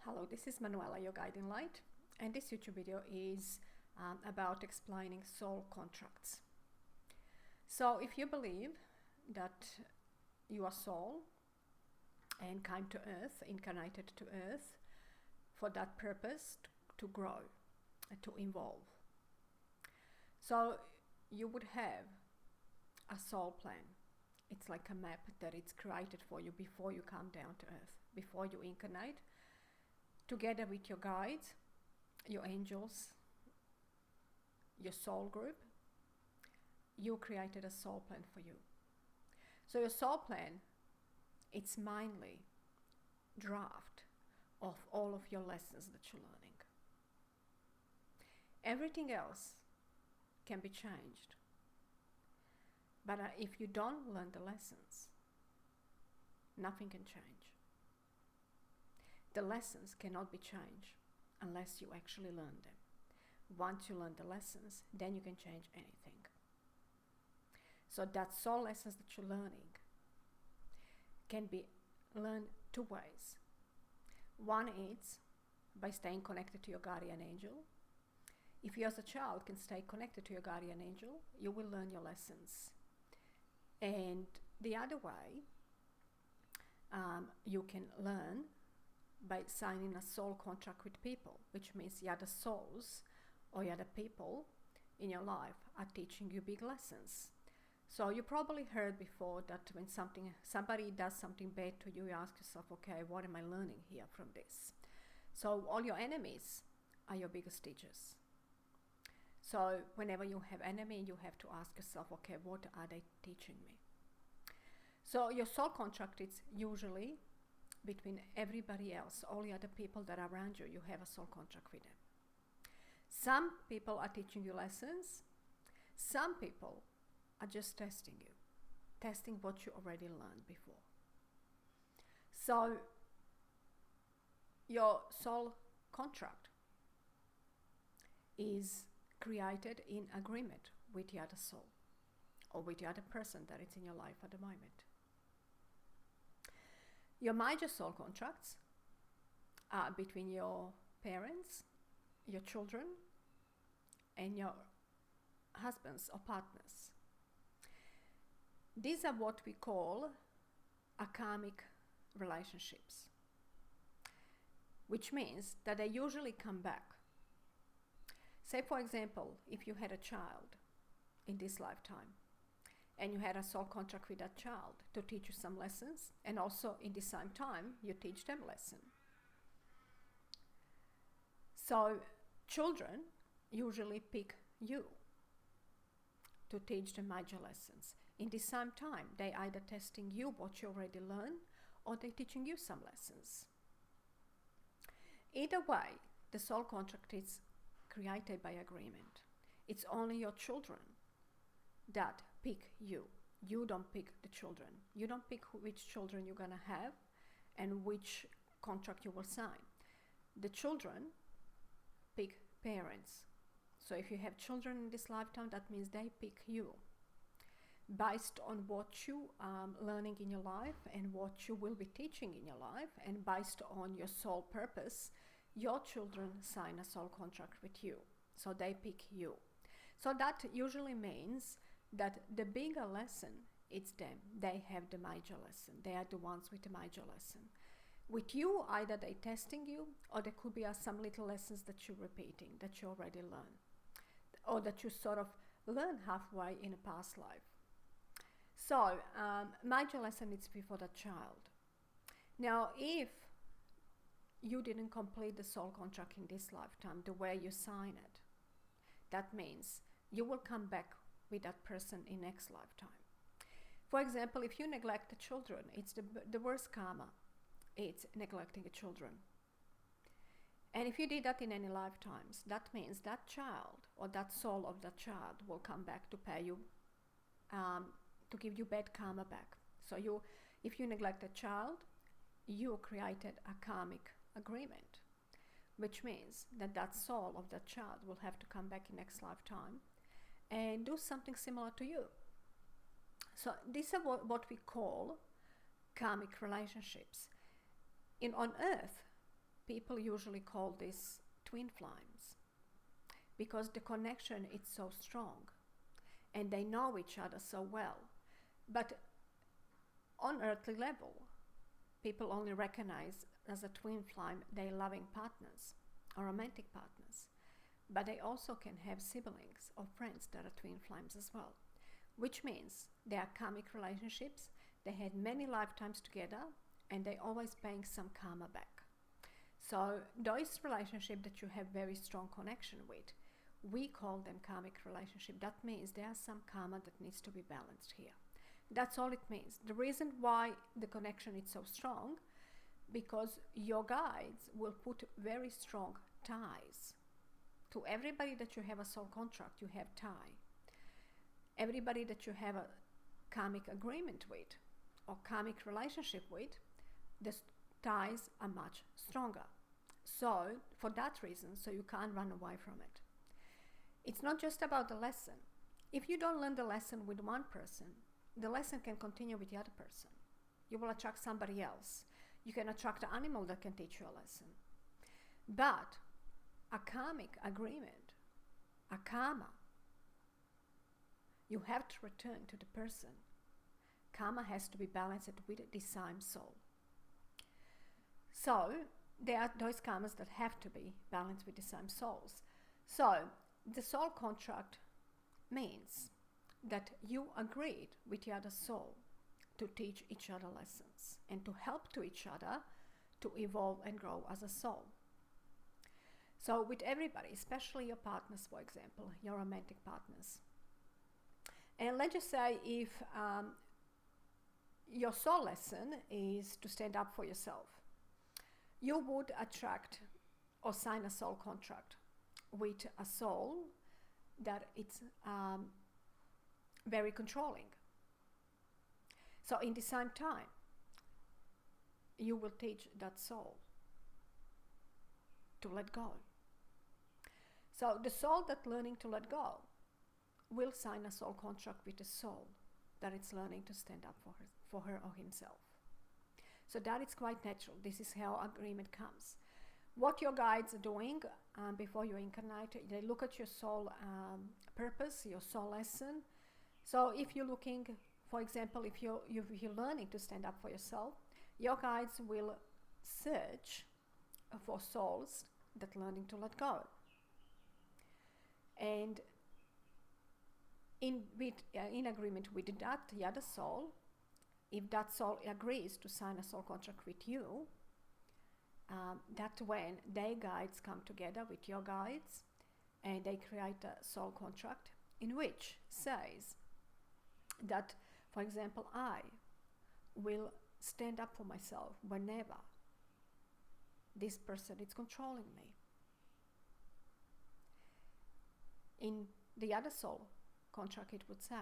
Hello, this is Manuela, your guiding light, and this YouTube video is about explaining soul contracts. So if you believe that you are soul and came to earth, incarnated to earth for that purpose, to grow, to evolve. So you would have a soul plan. It's like a map that it's created for you before you come down to earth, before you incarnate. Together with your guides, your angels, your soul group, you created a soul plan for you. So your soul plan, it's mainly draft of all of your lessons that you're learning. Everything else can be changed. But if you don't learn the lessons, nothing can change. The lessons cannot be changed unless you actually learn them. Once you learn the lessons, then you can change anything. So that soul lessons that you're learning can be learned two ways. One is by staying connected to your guardian angel. If you as a child can stay connected to your guardian angel, you will learn your lessons. And the other way, you can learn by signing a soul contract with people, which means the other souls or the other people in your life are teaching you big lessons. So you probably heard before that when somebody does something bad to you, you ask yourself, okay, what am I learning here from this? So all your enemies are your biggest teachers. So whenever you have enemy, you have to ask yourself, okay, what are they teaching me? So your soul contract is usually between everybody else, all the other people that are around you, you have a soul contract with them. Some people are teaching you lessons. Some people are just testing you, testing what you already learned before. So your soul contract is created in agreement with the other soul or with the other person that is in your life at the moment. Your major soul contracts are between your parents, your children, and your husbands or partners. These are what we call karmic relationships, which means that they usually come back. Say, for example, if you had a child in this lifetime, and you had a soul contract with that child to teach you some lessons, and also in the same time you teach them a lesson. So children usually pick you to teach them major lessons. In the same time, they either testing you what you already learned, or they're teaching you some lessons. Either way, the soul contract is created by agreement. It's only your children that pick you. You don't pick the children. You don't pick which children you're gonna have and which contract you will sign. The children pick parents. So if you have children in this lifetime, that means they pick you. Based on what you are learning in your life and what you will be teaching in your life, and based on your soul purpose, your children sign a soul contract with you. So they pick you. So that usually means that the bigger lesson, it's them. They have the major lesson. They are the ones with the major lesson. With you, either they're testing you, or there could be some little lessons that you're repeating, that you already learned, or that you sort of learn halfway in a past life. So major lesson is before the child. Now, if you didn't complete the soul contract in this lifetime the way you sign it, that means you will come back with that person in next lifetime. For example, if you neglect the children, it's the worst karma. It's neglecting the children. And if you did that in any lifetimes, that means that child or that soul of that child will come back to pay you, to give you bad karma back. So if you neglect a child, you created a karmic agreement, which means that soul of that child will have to come back in next lifetime and do something similar to you. So these are what we call karmic relationships. On earth, people usually call this twin flames because the connection is so strong and they know each other so well. But on earthly level, people only recognize as a twin flame their loving partners or romantic partners. But they also can have siblings or friends that are twin flames as well, which means they are karmic relationships. They had many lifetimes together and they always paying some karma back. So those relationships that you have very strong connection with, we call them karmic relationship. That means there's some karma that needs to be balanced here. That's all it means. The reason why the connection is so strong, because your guides will put very strong ties. To everybody that you have a soul contract, you have tie. Everybody that you have a karmic agreement with or karmic relationship with, the ties are much stronger. So for that reason, so you can't run away from it. It's not just about the lesson. If you don't learn the lesson with one person, the lesson can continue with the other person. You will attract somebody else. You can attract an animal that can teach you a lesson. But a karmic agreement, a karma, you have to return to the person. Karma has to be balanced with the same soul. So there are those karmas that have to be balanced with the same souls. So the soul contract means that you agreed with the other soul to teach each other lessons and to help to each other to evolve and grow as a soul. So with everybody, especially your partners, for example, your romantic partners. And let's just say if your soul lesson is to stand up for yourself, you would attract or sign a soul contract with a soul that it's very controlling. So in the same time, you will teach that soul to let go. So the soul that's learning to let go will sign a soul contract with the soul that it's learning to stand up for her or himself. So that is quite natural. This is how agreement comes. What your guides are doing before you incarnate, they look at your soul purpose, your soul lesson. So if you're looking, for example, if you're learning to stand up for yourself, your guides will search for souls that are learning to let go. And in agreement with that, the other soul, if that soul agrees to sign a soul contract with you, that's when their guides come together with your guides and they create a soul contract in which says that, for example, I will stand up for myself whenever this person is controlling me. In the other soul contract, it would say,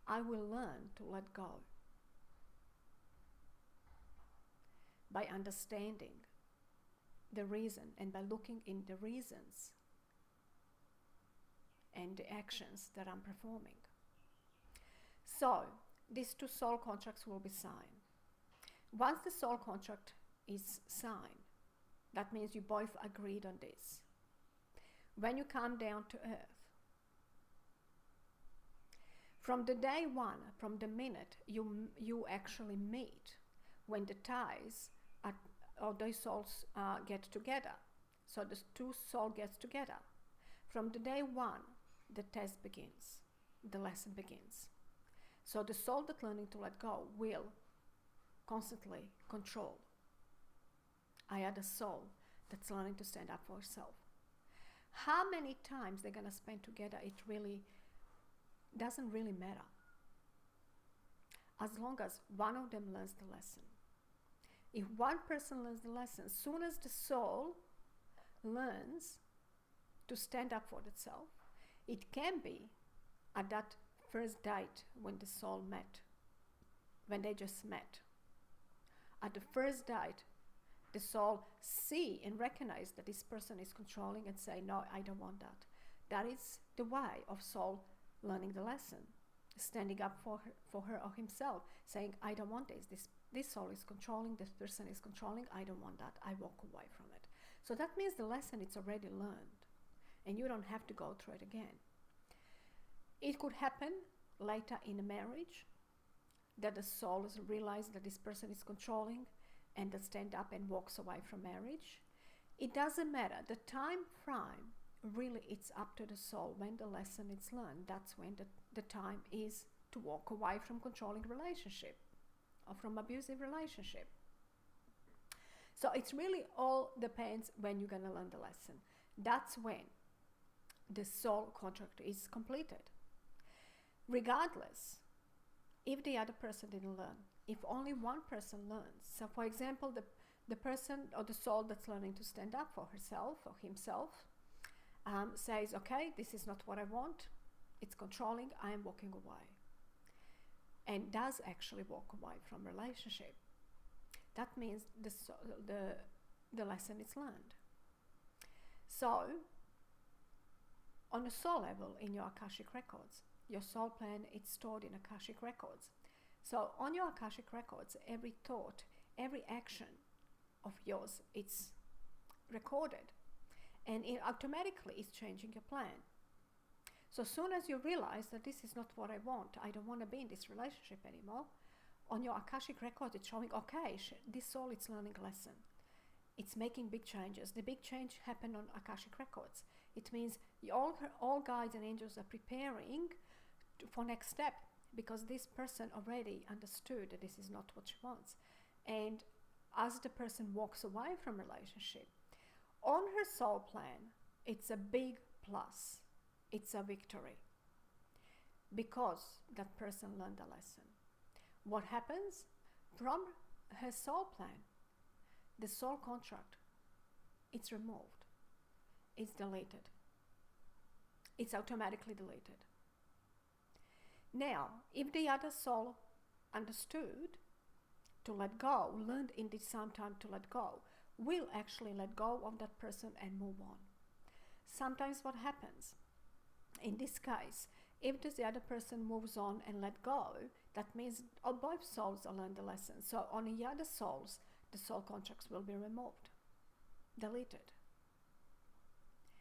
I will learn to let go by understanding the reason and by looking in the reasons and the actions that I'm performing. So these two soul contracts will be signed. Once the soul contract is signed, that means you both agreed on this. When you come down to earth, from the day one, from the minute you actually meet, when the ties are, or those souls get together, so the two souls get together, from the day one, the test begins, the lesson begins. So the soul that's learning to let go will constantly control the soul that's learning to stand up for herself. How many times they're going to spend together, it really doesn't really matter. As long as one of them learns the lesson. If one person learns the lesson, as soon as the soul learns to stand up for itself, it can be at that first date when the soul met, when they just met. At the first date, the soul see and recognize that this person is controlling and say, no, I don't want that. That is the way of soul learning the lesson, standing up for her or himself, saying, I don't want this. This this soul is controlling, this person is controlling, I don't want that, I walk away from it. So that means the lesson is already learned and you don't have to go through it again. It could happen later in a marriage that the soul has realized that this person is controlling and that stand up and walks away from marriage. It doesn't matter. The time frame, really, it's up to the soul when the lesson is learned. That's when the time is to walk away from controlling relationship or from abusive relationship. So it's really all depends when you're going to learn the lesson. That's when the soul contract is completed. Regardless, if the other person didn't learn, if only one person learns. So for example, the person or the soul that's learning to stand up for herself or himself says, okay, this is not what I want, it's controlling, I am walking away. And does actually walk away from relationship. That means the lesson is learned. So, on a soul level in your Akashic records, your soul plan is stored in Akashic records. So on your Akashic records, every thought, every action of yours, it's recorded. And it automatically is changing your plan. So soon as you realize that this is not what I want, I don't want to be in this relationship anymore, on your Akashic record it's showing, okay, this soul is learning a lesson. It's making big changes. The big change happened on Akashic records. It means all guides and angels are preparing for next step, because this person already understood that this is not what she wants. And as the person walks away from relationship, on her soul plan, it's a big plus. It's a victory. Because that person learned a lesson. What happens? From her soul plan, the soul contract, it's removed. It's deleted. It's automatically deleted. Now, if the other soul understood to let go, learned in this same time to let go, will actually let go of that person and move on. Sometimes what happens, in this case, if the other person moves on and let go, that means both souls have learned the lesson. So on the other souls, the soul contracts will be removed, deleted.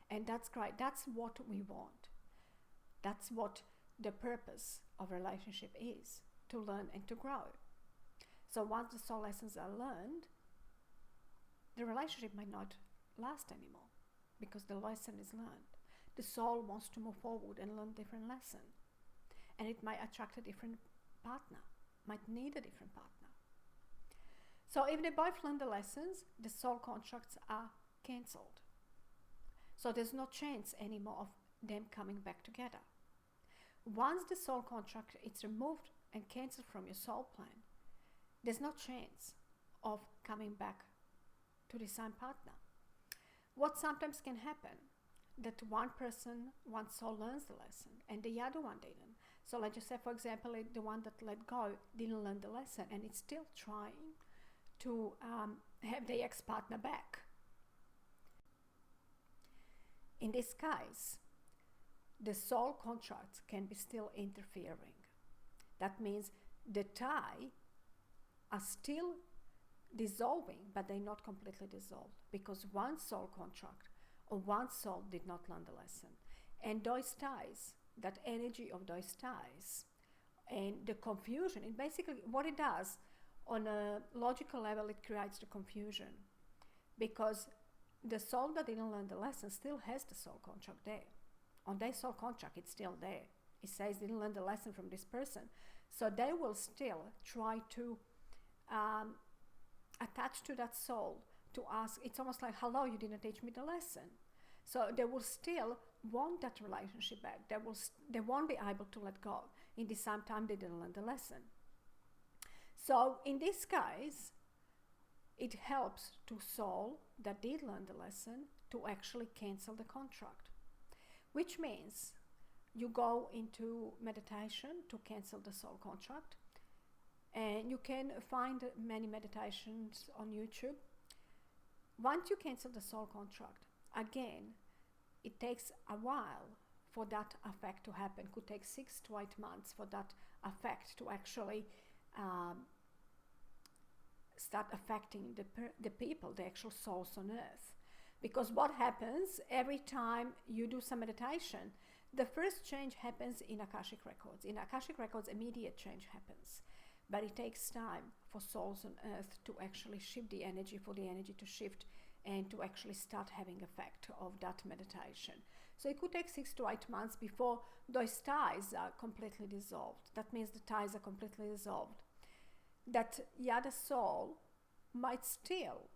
And that's great. That's what we want. That's what the purpose of relationship is, to learn and to grow. So once the soul lessons are learned, the relationship might not last anymore because the lesson is learned. The soul wants to move forward and learn different lesson. And it might attract a different partner, might need a different partner. So if they both learn the lessons, the soul contracts are cancelled. So there's no chance anymore of them coming back together. Once the soul contract is removed and cancelled from your soul plan, there's no chance of coming back to the same partner. What sometimes can happen, that one soul learns the lesson and the other one didn't. So let's just say, for example, the one that let go didn't learn the lesson and it's still trying to have the ex-partner back. In this case, the soul contracts can be still interfering. That means the tie are still dissolving, but they're not completely dissolved because one soul contract or one soul did not learn the lesson. And those ties, that energy of those ties and the confusion, and basically what it does on a logical level, it creates the confusion because the soul that didn't learn the lesson still has the soul contract there. On their soul contract, it's still there. It says they didn't learn the lesson from this person. So they will still try to attach to that soul to ask. It's almost like, hello, you didn't teach me the lesson. So they will still want that relationship back. They won't be able to let go. In the same time, they didn't learn the lesson. So in this case, it helps to soul that did learn the lesson to actually cancel the contract. Which means you go into meditation to cancel the soul contract. And you can find many meditations on YouTube. Once you cancel the soul contract, again, it takes a while for that effect to happen. It could take 6 to 8 months for that effect to actually start affecting the people, the actual souls on earth. Because what happens every time you do some meditation, the first change happens in Akashic Records. In Akashic Records, immediate change happens. But it takes time for souls on earth to actually shift the energy, for the energy to shift and to actually start having effect of that meditation. So it could take 6 to 8 months before those ties are completely dissolved. That means the ties are completely dissolved. That the other soul might still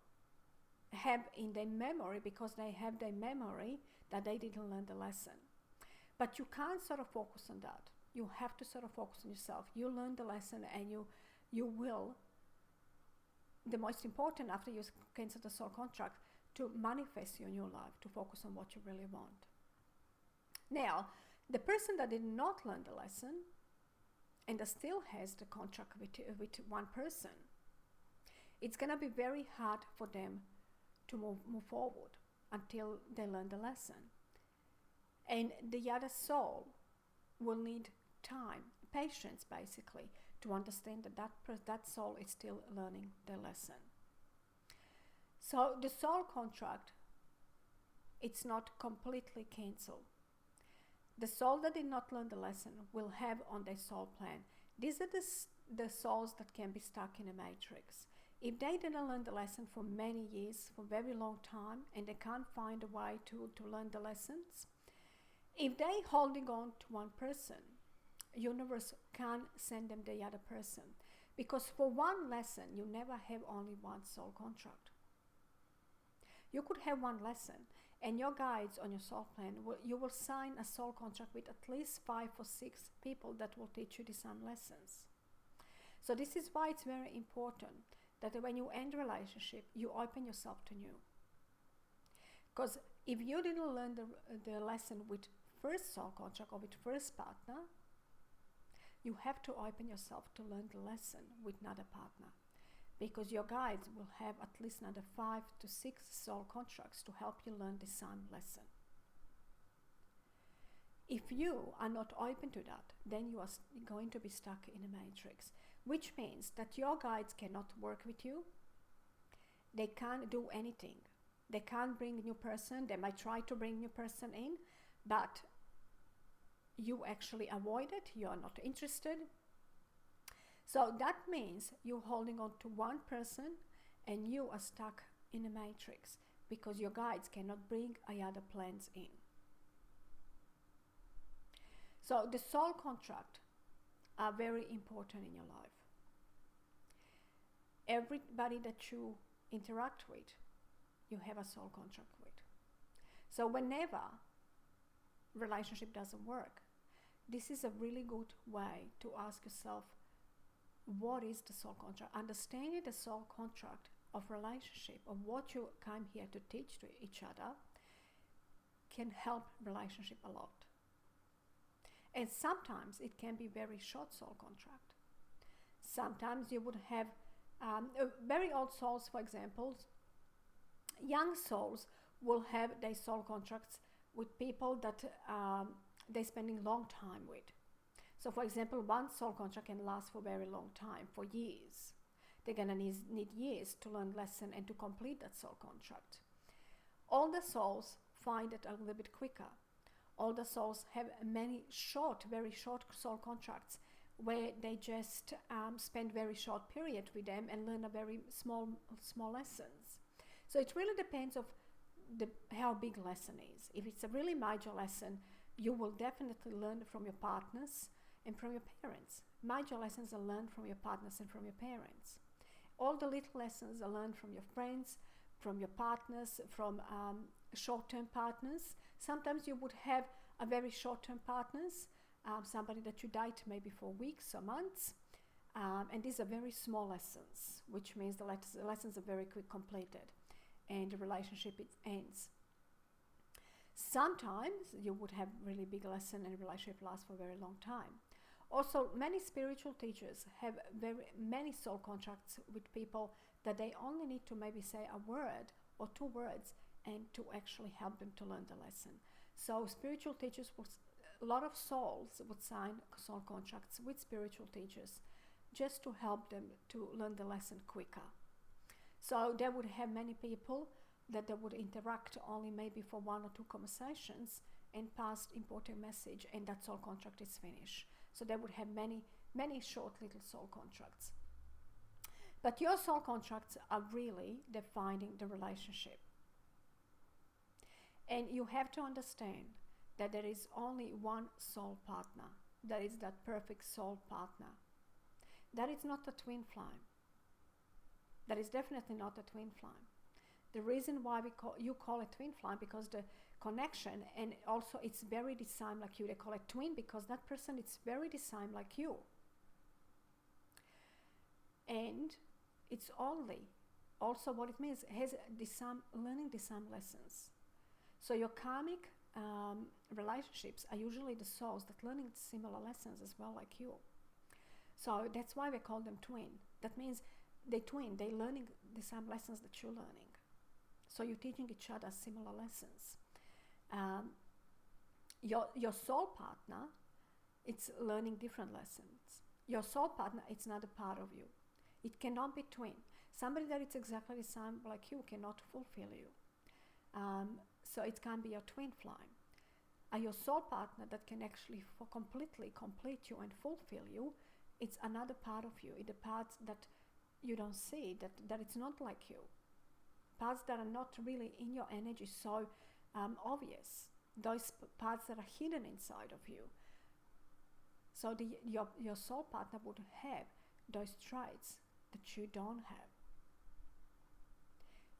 have in their memory, because they have their memory, that they didn't learn the lesson. But you can't sort of focus on that. You have to sort of focus on yourself. You learn the lesson, and you will, the most important after you cancel the soul contract, to manifest your new life, to focus on what you really want. Now, the person that did not learn the lesson and that still has the contract with one person, it's going to be very hard for them to move forward until they learn the lesson. And the other soul will need time, patience basically, to understand that soul is still learning the lesson. So the soul contract, it's not completely cancelled. The soul that did not learn the lesson will have on their soul plan. These are the souls that can be stuck in a matrix. If they didn't learn the lesson for many years, for a very long time, and they can't find a way to learn the lessons, if they holding on to one person, universe can send them the other person. Because for one lesson, you never have only one soul contract. You could have one lesson, and your guides on your soul plan, you will sign a soul contract with at least 5 or 6 people that will teach you the same lessons. So this is why it's very important that when you end a relationship, you open yourself to new. Because if you didn't learn the lesson with first soul contract or with first partner, you have to open yourself to learn the lesson with another partner. Because your guides will have at least another 5 to 6 soul contracts to help you learn the same lesson. If you are not open to that, then you are going to be stuck in a matrix, which means that your guides cannot work with you. They can't do anything. They can't bring a new person. They might try to bring a new person in, but you actually avoid it. You are not interested. So that means you're holding on to one person and you are stuck in a matrix because your guides cannot bring other plans in. So the soul contract are very important in your life. Everybody that you interact with, you have a soul contract with. So whenever relationship doesn't work, this is a really good way to ask yourself, what is the soul contract? Understanding the soul contract of relationship, of what you came here to teach to each other, can help relationship a lot. And sometimes it can be very short soul contract. Sometimes you would have very old souls, for example. Young souls will have their soul contracts with people that they're spending long time with. So for example, one soul contract can last for a very long time, for years. They're going to need years to learn lesson and to complete that soul contract. Older souls find it a little bit quicker. Older souls have many very short soul contracts where they just spend very short period with them and learn a very small lessons. So it really depends of how big lesson is. If it's a really major lesson, you will definitely learn from your partners and from your parents. Major lessons are learned from your partners and from your parents. All the little lessons are learned from your friends, from your partners, from short-term partners. Sometimes you would have a very short-term partners, somebody that you date maybe for weeks or months, and these are very small lessons, which means the lessons are very quick completed and the relationship ends. Sometimes you would have really big lesson and the relationship lasts for a very long time. Also, many spiritual teachers have very many soul contracts with people that they only need to maybe say a word or 2 words and to actually help them to learn the lesson. So spiritual teachers, a lot of souls would sign soul contracts with spiritual teachers just to help them to learn the lesson quicker. So they would have many people that they would interact only maybe for 1 or 2 conversations and pass important message, and that soul contract is finished. So they would have many short little soul contracts. But your soul contracts are really defining the relationship. And you have to understand that there is only one soul partner. That is that perfect soul partner. That is not a twin flame. That is definitely not a twin flame. The reason why you call it twin flame, because the connection, and also it's very designed like you. They call it twin because that person is very designed like you. And it's only, also what it means, has learning the same lessons. So your karmic relationships are usually the souls that learning similar lessons as well like you. So that's why we call them twin. That means they twin, they're learning the same lessons that you're learning. So you're teaching each other similar lessons. Your soul partner, it's learning different lessons. Your soul partner, it's not a part of you. It cannot be twin. Somebody that is exactly the same like you cannot fulfill you. So it can be your twin flame. Your soul partner that can actually completely complete you and fulfill you, it's another part of you. It's the parts that you don't see, that it's not like you. Parts that are not really in your energy so obvious. Those parts that are hidden inside of you. So your soul partner would have those traits that you don't have.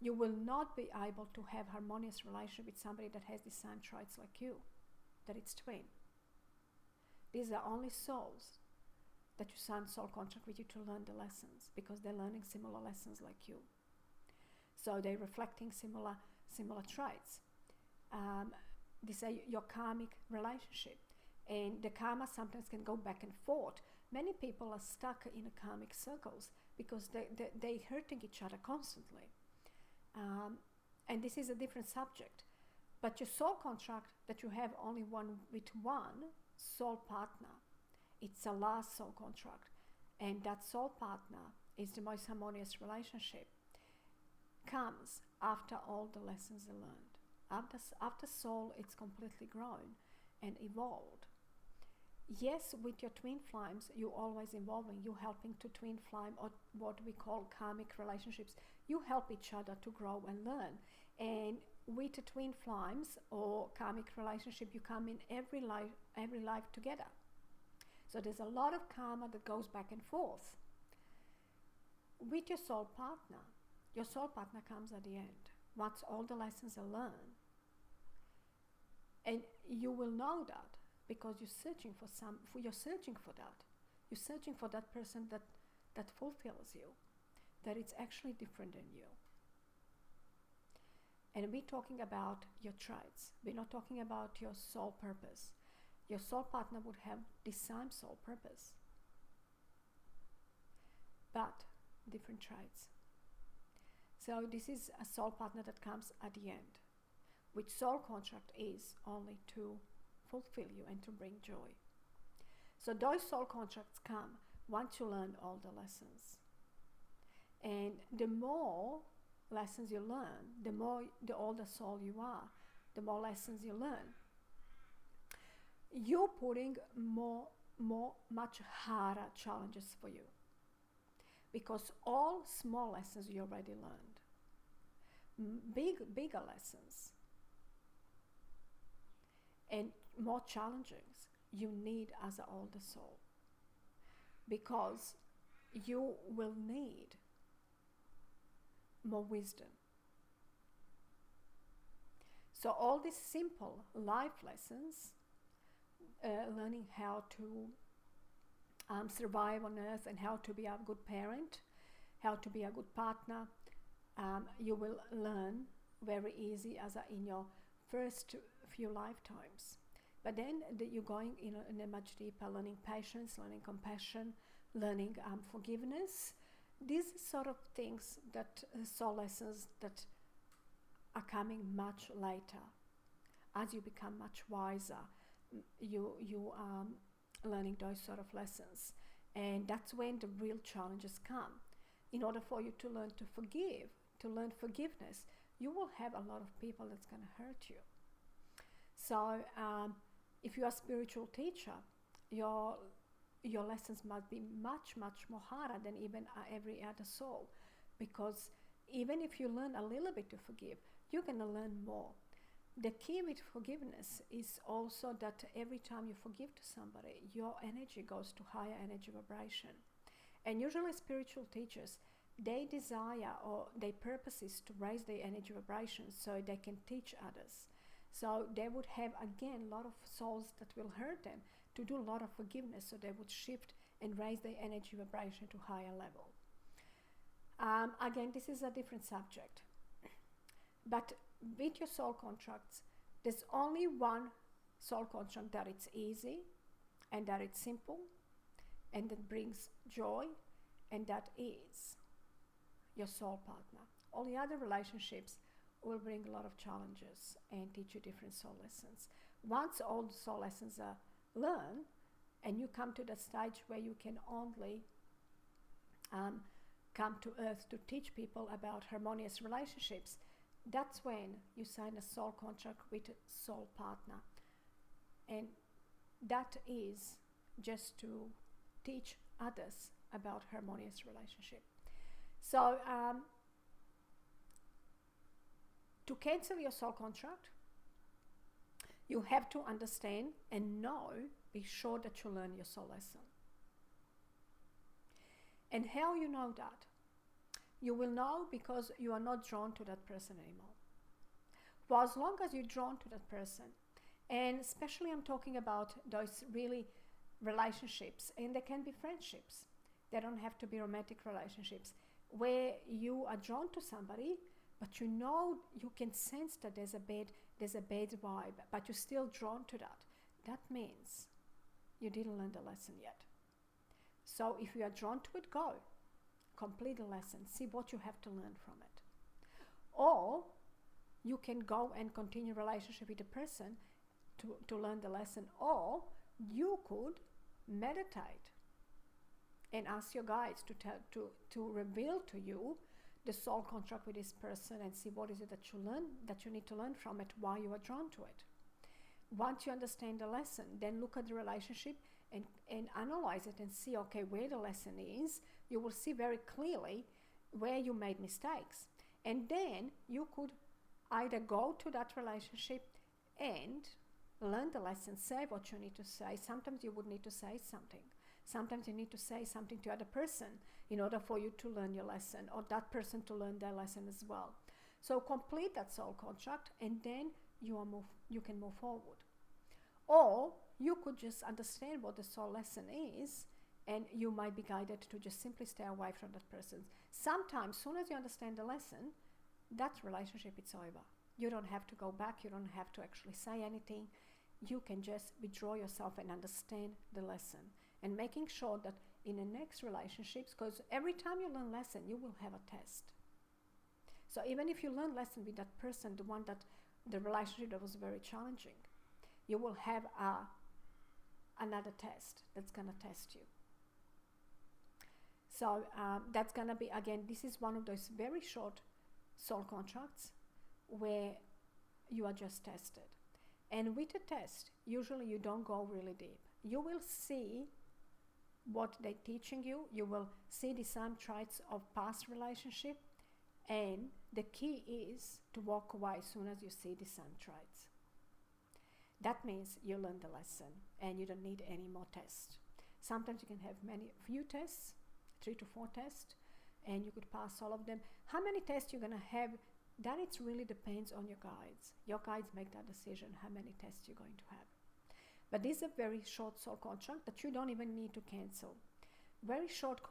You will not be able to have harmonious relationship with somebody that has the same traits like you, that it's twin. These are only souls that you sign soul contract with you to learn the lessons, because they're learning similar lessons like you. So they're reflecting similar traits. These are your karmic relationship. And the karma sometimes can go back and forth. Many people are stuck in a karmic circles because they're hurting each other constantly. And this is a different subject. But your soul contract that you have only one with one soul partner, it's a last soul contract. And that soul partner is the most harmonious relationship. Comes after all the lessons are learned. After soul, it's completely grown and evolved. Yes, with your twin flames, you're always involving. You're helping to twin flame, or what we call karmic relationships. You help each other to grow and learn. And with the twin flames or karmic relationship, you come in every life together. So there's a lot of karma that goes back and forth. With your soul partner comes at the end, once all the lessons are learned. And you will know that because you're searching for that. You're searching for that person that fulfills you, that it's actually different than you. And we're talking about your traits. We're not talking about your soul purpose. Your soul partner would have the same soul purpose, but different traits. So this is a soul partner that comes at the end, which soul contract is only to fulfill you and to bring joy. So those soul contracts come once you learn all the lessons. And the more lessons you learn, the older soul you are, the more lessons you learn. You're putting much harder challenges for you, because all small lessons you already learned. Bigger lessons and more challenges you need as an older soul, because you will need more wisdom. So all these simple life lessons, learning how to survive on earth and how to be a good parent, how to be a good partner, you will learn very easy in your first few lifetimes. But then you're going in a much deeper, learning patience, learning compassion, learning forgiveness. These sort of things, that soul lessons that are coming much later. As you become much wiser, you are learning those sort of lessons. And that's when the real challenges come. in order for you to learn to forgive, to learn forgiveness, you will have a lot of people that's going to hurt you. So if you are a spiritual teacher, your lessons must be much, much more harder than even every other soul, because even if you learn a little bit to forgive, you're going to learn more. The key with forgiveness is also that every time you forgive to somebody, your energy goes to higher energy vibration. And usually spiritual teachers, they desire or their purpose is to raise their energy vibration so they can teach others. So they would have, again, a lot of souls that will hurt them to do a lot of forgiveness, so they would shift and raise their energy vibration to higher level. Again, this is a different subject. But with your soul contracts, there's only one soul contract that it's easy and that it's simple and that brings joy, and that is your soul partner. All the other relationships will bring a lot of challenges and teach you different soul lessons. Once all the soul lessons are learned and you come to the stage where you can only come to earth to teach people about harmonious relationships, that's when you sign a soul contract with a soul partner. And that is just to teach others about harmonious relationship. So to cancel your soul contract, you have to understand and know, be sure that you learn your soul lesson. And how you know that? You will know because you are not drawn to that person anymore. For as long as you're drawn to that person, and especially I'm talking about those really relationships, and they can be friendships. They don't have to be romantic relationships, where you are drawn to somebody, but you know, you can sense that there's a bad vibe, but you're still drawn to that. That means you didn't learn the lesson yet. So if you are drawn to it, go. Complete the lesson. See what you have to learn from it. Or you can go and continue relationship with the person to learn the lesson. Or you could meditate and ask your guides to reveal to you the soul contract with this person and see what is it that you need to learn from it, why you are drawn to it. Once you understand the lesson, then look at the relationship and analyze it and see, okay, where the lesson is. You will see very clearly where you made mistakes. And then you could either go to that relationship and learn the lesson, say what you need to say. Sometimes you would need to say something. Sometimes you need to say something to the other person in order for you to learn your lesson, or that person to learn their lesson as well. So complete that soul contract, and then you can move forward. Or you could just understand what the soul lesson is, and you might be guided to just simply stay away from that person. Sometimes, as soon as you understand the lesson, that relationship is over. You don't have to go back. You don't have to actually say anything. You can just withdraw yourself and understand the lesson. And making sure that in the next relationships, because every time you learn lesson, you will have a test. So even if you learn lesson with that person, the relationship that was very challenging, you will have another test that's going to test you. So that's going to be, again, this is one of those very short soul contracts where you are just tested. And with a test, usually you don't go really deep. You will see what they're teaching you. You will see the same traits of past relationship. And the key is to walk away as soon as you see the same traits. That means you learn the lesson and you don't need any more tests. Sometimes you can have few tests, 3 to 4 tests, and you could pass all of them. How many tests you're going to have, that it really depends on your guides. Your guides make that decision how many tests you're going to have. But this is a very short soul contract that you don't even need to cancel. Very short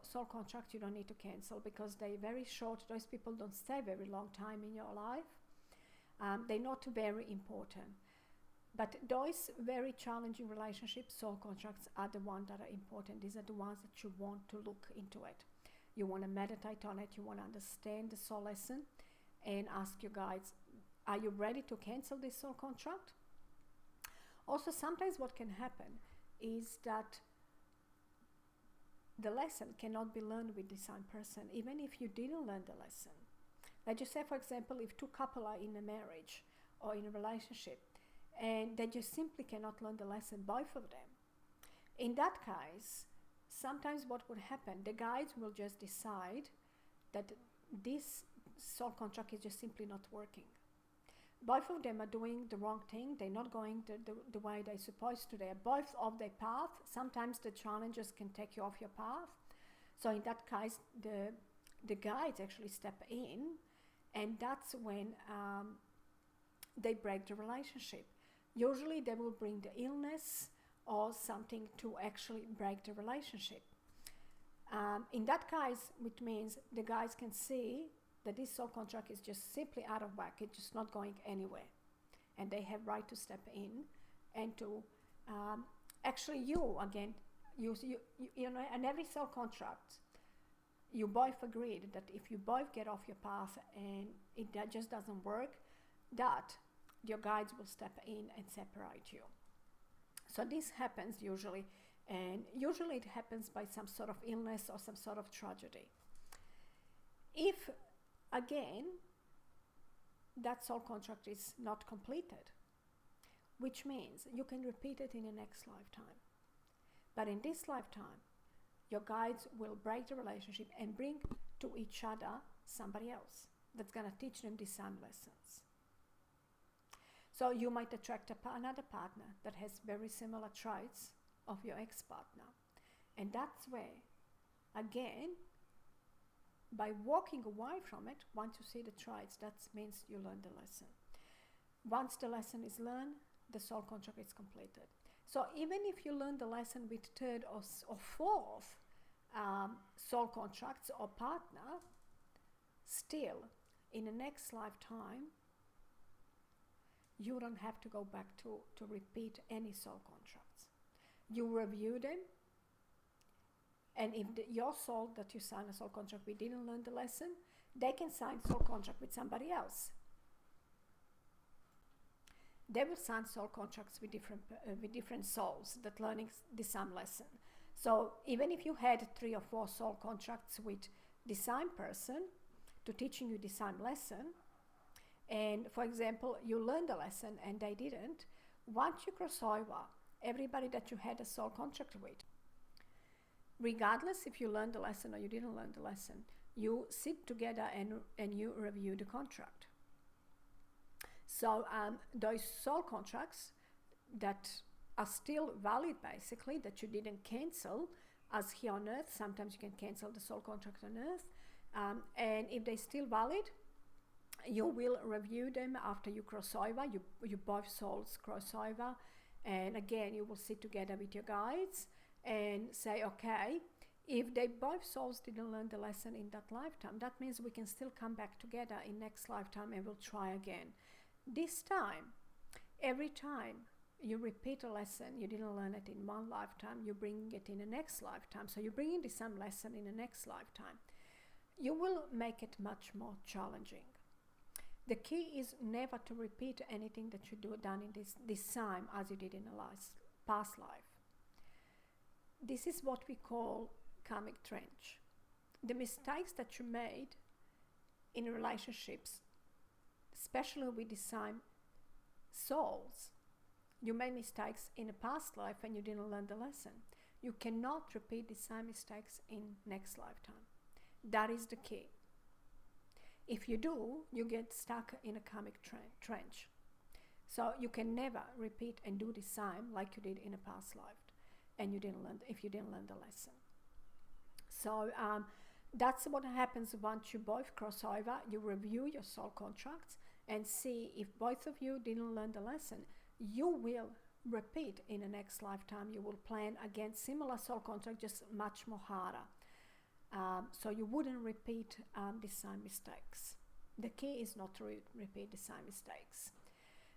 soul contracts you don't need to cancel because they're very short. Those people don't stay very long time in your life. They're not very important. But those very challenging relationships, soul contracts, are the ones that are important. These are the ones that you want to look into it. You want to meditate on it. You want to understand the soul lesson and ask your guides, are you ready to cancel this soul contract? Also, sometimes what can happen is that the lesson cannot be learned with this same person, even if you didn't learn the lesson. Let's just say, for example, if two couples are in a marriage or in a relationship, and they just simply cannot learn the lesson, both of them. In that case, sometimes what would happen, the guides will just decide that this soul contract is just simply not working. Both of them are doing the wrong thing. They're not going the way they're supposed to. They're both off their path. Sometimes the challenges can take you off your path. So in that case, the guides actually step in, and that's when they break the relationship. Usually they will bring the illness or something to actually break the relationship. In that case, which means the guys can see that this soul contract is just simply out of whack. It's just not going anywhere. And they have right to step in and to actually you know, in every soul contract, you both agreed that if you both get off your path and that just doesn't work, that your guides will step in and separate you. So this happens usually, and usually it happens by some sort of illness or some sort of tragedy. If, again, that soul contract is not completed, which means you can repeat it in the next lifetime. But in this lifetime, your guides will break the relationship and bring to each other somebody else that's going to teach them these same lessons. So you might attract another partner that has very similar traits of your ex-partner. And that's where, again, by walking away from it, once you see the traits, that means you learn the lesson. Once the lesson is learned, the soul contract is completed. So even if you learn the lesson with third or fourth soul contracts or partner, still, in the next lifetime, you don't have to go back to repeat any soul contracts. You review them, and if your soul that you sign a soul contract with didn't learn the lesson, they can sign soul contract with somebody else. They will sign soul contracts with different souls that learning the same lesson. So even if you had 3 or 4 soul contracts with the same person to teaching you the same lesson, and for example, you learned the lesson and they didn't, once you cross over, everybody that you had a soul contract with, regardless if you learned the lesson or you didn't learn the lesson, you sit together and you review the contract. So those soul contracts that are still valid, basically, that you didn't cancel, as here on Earth, sometimes you can cancel the soul contract on Earth, and if they're still valid, you will review them after you cross over. You both souls cross over, and again you will sit together with your guides and say, okay, if they both souls didn't learn the lesson in that lifetime, that means we can still come back together in next lifetime and we'll try again. This time, every time you repeat a lesson, you didn't learn it in one lifetime, you bring it in the next lifetime. So you're bringing the same lesson in the next lifetime. You will make it much more challenging. The key is never to repeat anything that you done in this time as you did in the past life. This is what we call karmic trench. The mistakes that you made in relationships, especially with the same souls, you made mistakes in a past life and you didn't learn the lesson. You cannot repeat the same mistakes in next lifetime. That is the key. If you do, you get stuck in a karmic trench. So you can never repeat and do the same like you did in a past life, and if you didn't learn the lesson. So that's what happens once you both cross over. You review your soul contracts and see if both of you didn't learn the lesson. You will repeat in the next lifetime. You will plan again similar soul contract, just much more harder. So you wouldn't repeat the same mistakes. The key is not to repeat the same mistakes.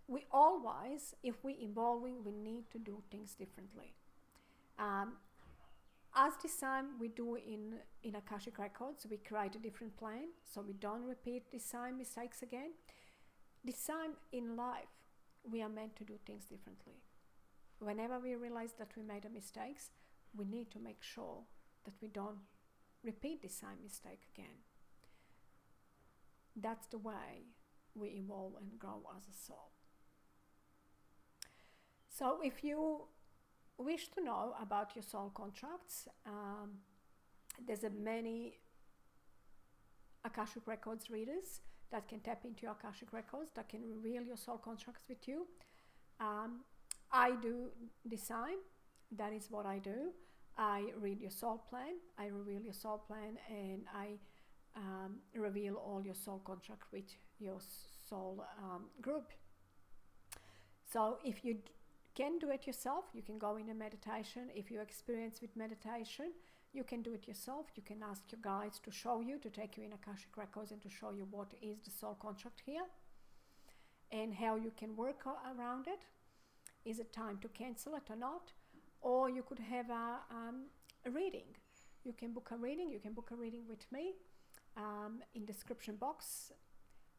We always, if we're evolving, we need to do things differently. As this time we do in Akashic Records, we create a different plan, so we don't repeat the same mistakes again. This time in life, we are meant to do things differently. Whenever we realize that we made a mistakes, we need to make sure that we don't repeat the same mistake again. That's the way we evolve and grow as a soul. So if you wish to know about your soul contracts, there's many Akashic Records readers that can tap into your Akashic Records, that can reveal your soul contracts with you. I do the same. That is what I do. I read your soul plan, I reveal your soul plan, and I reveal all your soul contract with your soul group. So if you can do it yourself, you can go in a meditation. If you experience with meditation, you can do it yourself. You can ask your guides to show you, to take you in Akashic Records and to show you what is the soul contract here and how you can work around it. Is it time to cancel it or not? Or you could have a reading. You can book a reading. You can book a reading with me. In description box,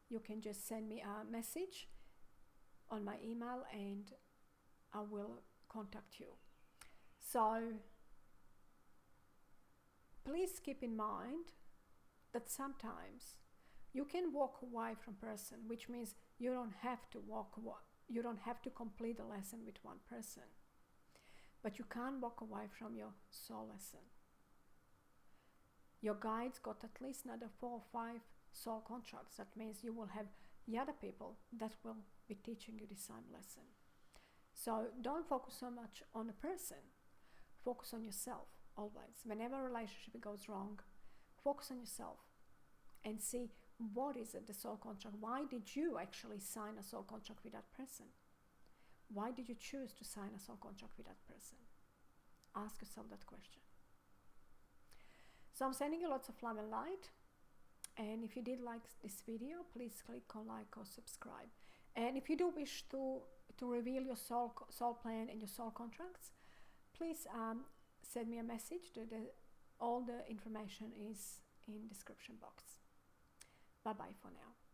you can just send me a message on my email and I will contact you. So please keep in mind that sometimes you can walk away from a person, which means you don't have to complete the lesson with one person. But you can't walk away from your soul lesson. Your guides got at least another 4 or 5 soul contracts. That means you will have the other people that will be teaching you the same lesson. So don't focus so much on a person. Focus on yourself always. Whenever a relationship goes wrong, focus on yourself and see what is it, the soul contract. Why did you actually sign a soul contract with that person? Why did you choose to sign a soul contract with that person? Ask yourself that question. So I'm sending you lots of love and light. And if you did like this video, please click on like or subscribe. And if you do wish to reveal your soul plan and your soul contracts, please send me a message. All the information is in description box. Bye bye for now.